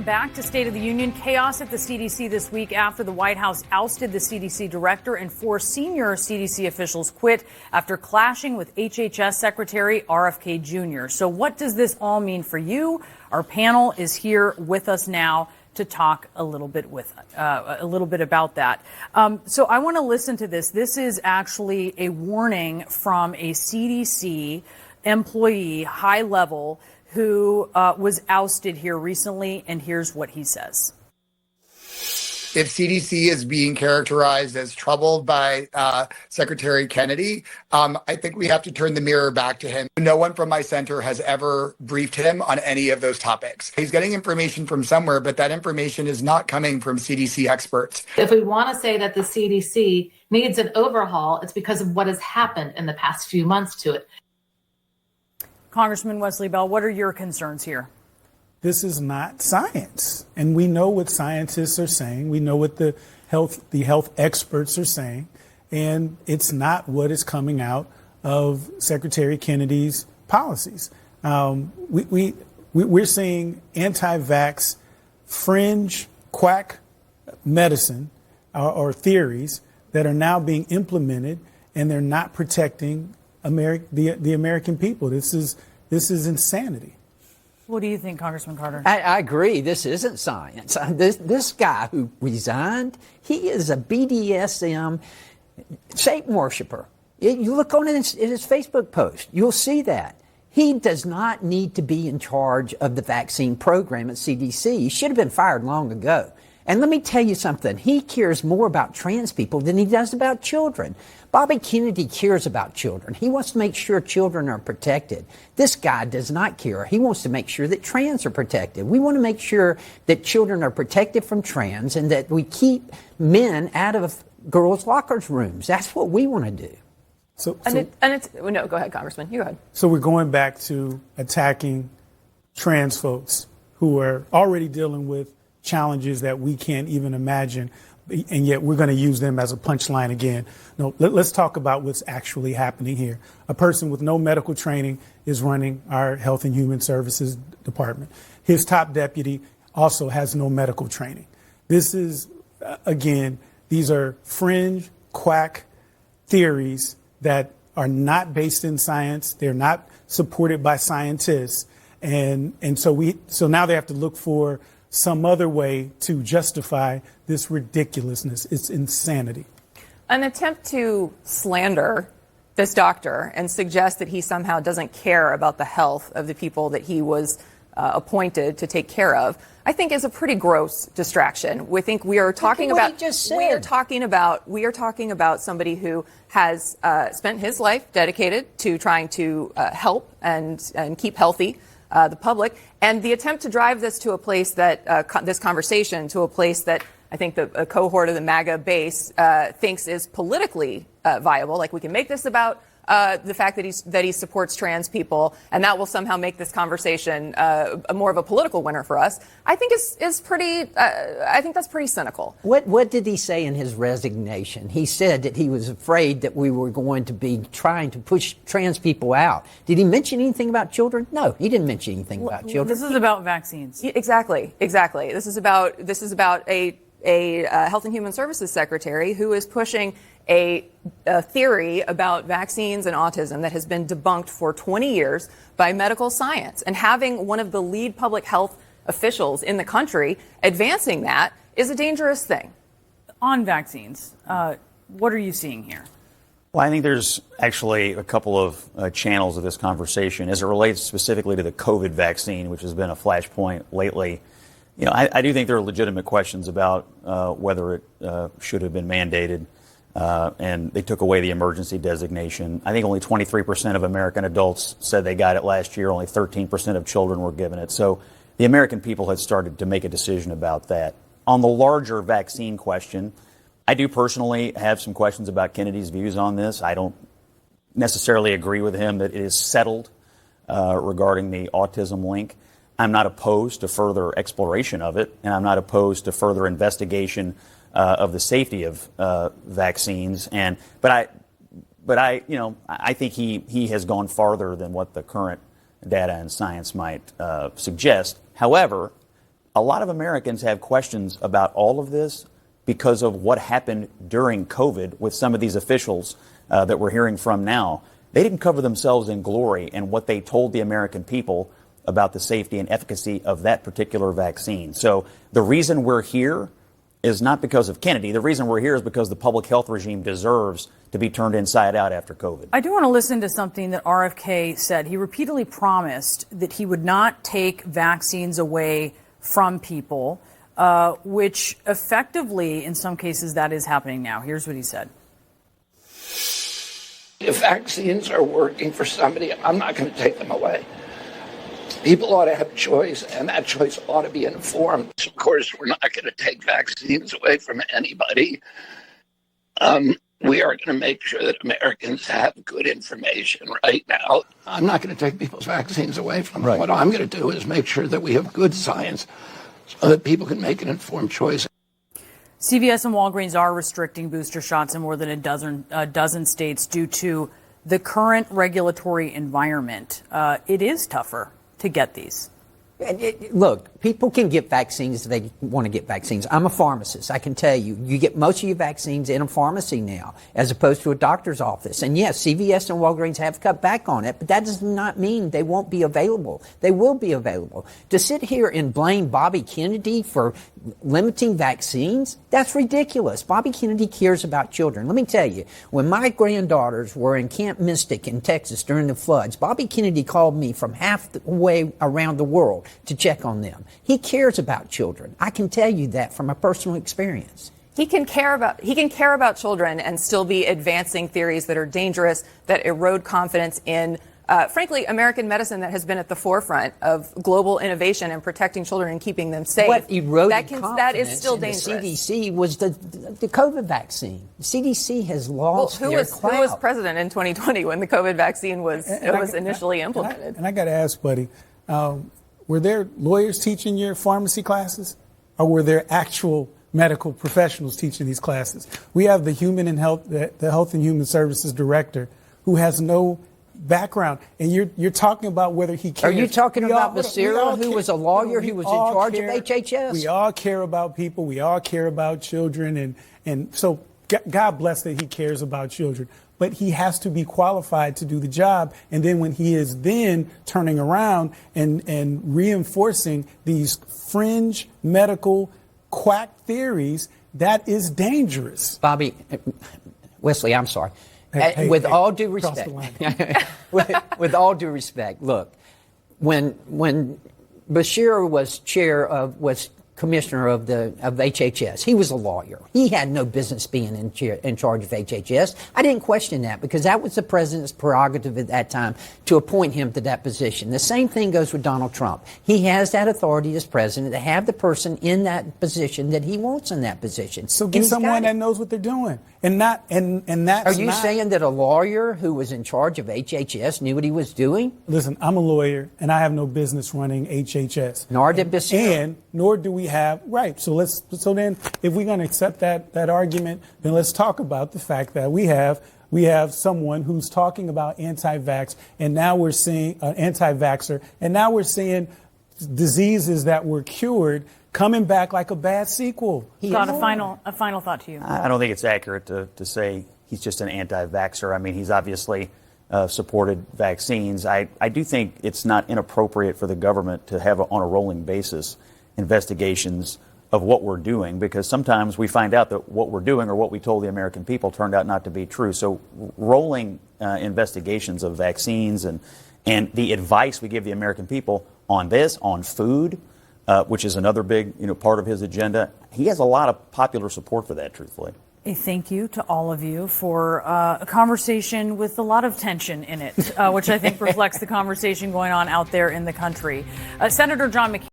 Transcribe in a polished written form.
Back to State of the Union. Chaos at the CDC this week after the White House ousted the CDC director and 4 senior CDC officials quit after clashing with HHS Secretary RFK Jr. So what does this all mean for you? Our panel is here with us now to talk a little bit about that. So I want to listen to this. This is actually a warning from a CDC employee, high level, who was ousted here recently, and here's what he says. If CDC is being characterized as troubled by Secretary Kennedy, I think we have to turn the mirror back to him. No one from my center has ever briefed him on any of those topics. He's getting information from somewhere, but that information is not coming from CDC experts. If we want to say that the CDC needs an overhaul, it's because of what has happened in the past few months to it. Congressman Wesley Bell, what are your concerns here? This is not science. And we know what scientists are saying. We know what the health experts are saying. And it's not what is coming out of Secretary Kennedy's policies. We're seeing anti-vax fringe quack medicine or theories that are now being implemented, and they're not protecting the American people. This is insanity. What do you think, Congressman Carter? I agree. This isn't science. This guy who resigned, he is a BDSM Satan worshiper. You look on his Facebook post, you'll see that. He does not need to be in charge of the vaccine program at CDC. He should have been fired long ago. And let me tell you something. He cares more about trans people than he does about children. Bobby Kennedy cares about children. He wants to make sure children are protected. This guy does not care. He wants to make sure that trans are protected. We want to make sure that children are protected from trans and that we keep men out of girls' lockers rooms. That's what we want to do. No, go ahead, Congressman. You go ahead. So we're going back to attacking trans folks who are already dealing with challenges that we can't even imagine, and yet we're going to use them as a punchline again. No, let's talk about what's actually happening here. A person with no medical training is running our Health and Human Services Department. His top deputy also has no medical training. This is, again, these are fringe, quack theories that are not based in science. They're not supported by scientists. And so now they have to look for some other way to justify this ridiculousness. It's insanity. An attempt to slander this doctor and suggest that he somehow doesn't care about the health of the people that he was appointed to take care of, I think is a pretty gross distraction. We think we are talking about we are talking about somebody who has spent his life dedicated to trying to help and keep healthy the public, and the attempt to drive this to a place that this conversation to a place that I think a cohort of the MAGA base thinks is politically viable. Like, we can make this about the fact that he supports trans people, and that will somehow make this conversation more of a political winner for us. I think is pretty. I think that's pretty cynical. What did he say in his resignation? He said that he was afraid that we were going to be trying to push trans people out. Did he mention anything about children? No, he didn't mention anything about children. This is about vaccines. Exactly. This is about a Health and Human Services secretary who is pushing a theory about vaccines and autism that has been debunked for 20 years by medical science. And having one of the lead public health officials in the country advancing that is a dangerous thing. On vaccines, what are you seeing here? Well, I think there's actually a couple of channels of this conversation as it relates specifically to the COVID vaccine, which has been a flashpoint lately. You know, I do think there are legitimate questions about whether it should have been mandated. And they took away the emergency designation. I think only 23% of American adults said they got it last year. Only 13% of children were given it. So the American people had started to make a decision about that. On the larger vaccine question, I do personally have some questions about Kennedy's views on this. I don't necessarily agree with him that it is settled regarding the autism link. I'm not opposed to further exploration of it, and I'm not opposed to further investigation of the safety of vaccines. But I think he has gone farther than what the current data and science might suggest. However, a lot of Americans have questions about all of this because of what happened during COVID with some of these officials that we're hearing from now. They didn't cover themselves in glory and what they told the American people about the safety and efficacy of that particular vaccine. So the reason we're here is not because of Kennedy. The reason we're here is because the public health regime deserves to be turned inside out after COVID. I do want to listen to something that RFK said. He repeatedly promised that he would not take vaccines away from people, which effectively, in some cases, that is happening now. Here's what he said. If vaccines are working for somebody, I'm not going to take them away. People ought to have choice, and that choice ought to be informed. Of course, we're not going to take vaccines away from anybody. We are going to make sure that Americans have good information right now. I'm not going to take people's vaccines away from them. Right. What I'm going to do is make sure that we have good science so that people can make an informed choice. CVS and Walgreens are restricting booster shots in more than a dozen states due to the current regulatory environment. It is tougher to get these. Look, people can get vaccines if they want to get vaccines. I'm a pharmacist. I can tell you, you get most of your vaccines in a pharmacy now, as opposed to a doctor's office. And yes, CVS and Walgreens have cut back on it, but that does not mean they won't be available. They will be available. To sit here and blame Bobby Kennedy for limiting vaccines, that's ridiculous. Bobby Kennedy cares about children. Let me tell you, when my granddaughters were in Camp Mystic in Texas during the floods, Bobby Kennedy called me from half the way around the world to check on them. He cares about children. I can tell you that from a personal experience. He can care about children and still be advancing theories that are dangerous, that erode confidence in, frankly, American medicine that has been at the forefront of global innovation and protecting children and keeping them safe. What eroded confidence that is still in dangerous. The CDC was the COVID vaccine. The CDC has lost their clout. Who was president in 2020 when the COVID vaccine was initially implemented? And I got to ask, buddy, were there lawyers teaching your pharmacy classes, or were there actual medical professionals teaching these classes? We have the Health and Human Services Director, who has no background, and you're talking about whether he cares. Are you talking about Becerra, who was a lawyer who was in charge of HHS? We all care about people. We all care about children, and so God bless that he cares about children. But he has to be qualified to do the job. And then when he is then turning around and reinforcing these fringe medical quack theories, that is dangerous. Bobby, Wesley, I'm sorry. With all due respect, with all due respect, look, when Bashir was commissioner of HHS. He was a lawyer. He had no business being in charge of HHS. I didn't question that because that was the president's prerogative at that time to appoint him to that position. The same thing goes with Donald Trump. He has that authority as president to have the person in that position that he wants in that position. So get someone that knows what they're doing, and that's. Are you saying that a lawyer who was in charge of HHS knew what he was doing? Listen, I'm a lawyer, and I have no business running HHS. Nor did Becerra. And nor do we have right. So then, if we're going to accept that argument, then let's talk about the fact that we have someone who's talking about anti-vax, and now we're seeing anti-vaxxer, and now we're seeing diseases that were cured coming back like a bad sequel. Scott, a final thought to you. I don't think it's accurate to say he's just an anti-vaxxer. I mean, he's obviously supported vaccines. I do think it's not inappropriate for the government to have on a rolling basis investigations of what we're doing, because sometimes we find out that what we're doing or what we told the American people turned out not to be true. So rolling investigations of vaccines and the advice we give the American people on this, on food, which is another big part of his agenda, he has a lot of popular support for that, truthfully. A thank you to all of you for a conversation with a lot of tension in it, which I think reflects the conversation going on out there in the country. Senator John McCain